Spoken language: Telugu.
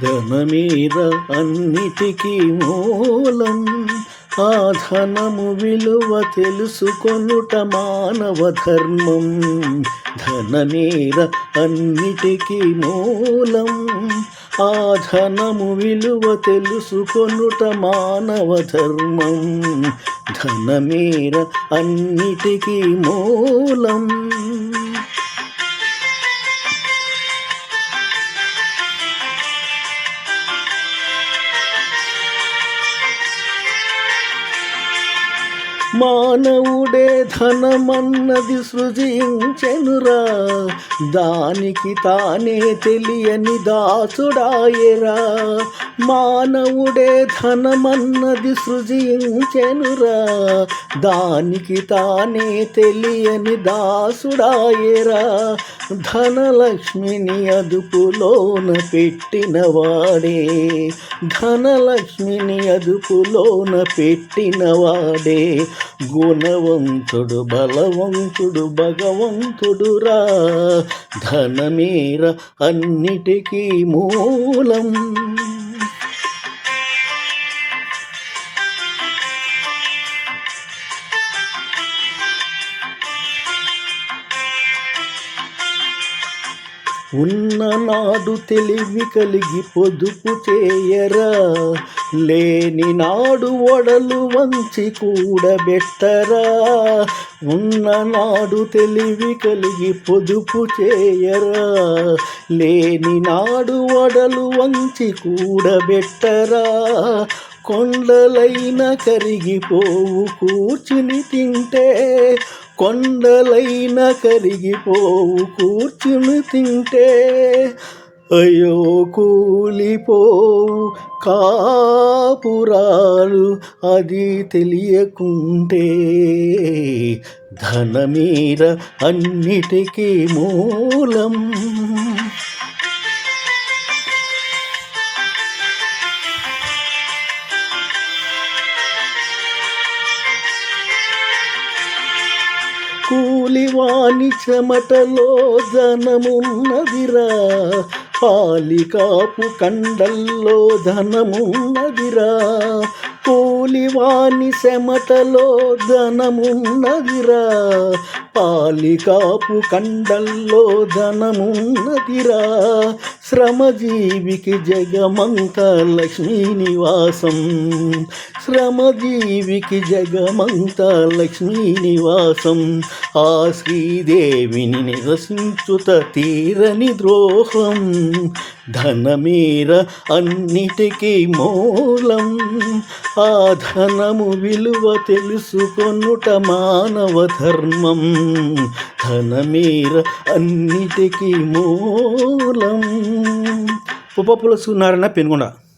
ధనమీర అన్నిటికీ మూలం. ఆ ధనము విలువ తెలుసుకొనుట మానవ ధర్మం. ధనమీర అన్నిటికీ మూలం. ఆ ధనము విలువ తెలుసుకొనుట మానవ ధర్మం. ధనమీర అన్నిటికీ మూలం. మానవుడే ధనమన్నది సృజించెనురా, దానికి తానే తెలియని దాసుడాయరా. మానవుడే ధనమన్నది సృజించెనురా, దానికి తానే తెలియని దాసుడాయరా. ధనలక్ష్మిని అదుపులోన పెట్టినవాడే, ధనలక్ష్మిని అదుపులోన పెట్టినవాడే గుణవంతుడు, బలవంతుడు, భగవంతుడురా. ధనమీర అన్నిటికీ మూలం. ఉన్ననాడు తెలివి కలిగి పొదుపు చేయరా, లేని నాడు ఒడలు వంచి కూడబెట్టరా. ఉన్ననాడు తెలివి కలిగి పొదుపు చేయరా, లేని నాడు ఒడలు వంచి కూడబెట్టరా. కొండలైన కరిగిపోవు కూర్చుని తింటే, కొండలైన కరిగిపోవు కూర్చుని తింటే. అయ్యో కూలిపోవు కాపురాలు అది తెలియకుంటే. ధనమీర అన్నిటికీ మూలం. కూలివాని చెమటలో ధనమున్నదిరా, పాలికాపు కండల్లో ధనమున్నదిరా. కూలివాని చెమటలో ధనమున్నదిరా, పాలికాపు కండల్లో ధనమున్నదిరా. శ్రమజీవికి జగమంత లక్ష్మీ నివాసం, శ్రమజీవికి జగమంత లక్ష్మీ నివాసం. ఆ శ్రీదేవిని నిరసించుత తీరని ద్రోహం. ధనమీర అన్నిటికీ మూలం. ఆ ధనము విలువ తెలుసుకొనుట మానవ ధర్మం. ధనమీర అన్నిటికీ మూలం. ఉపపుల సూర్యనారాయణ పెనుగొండ.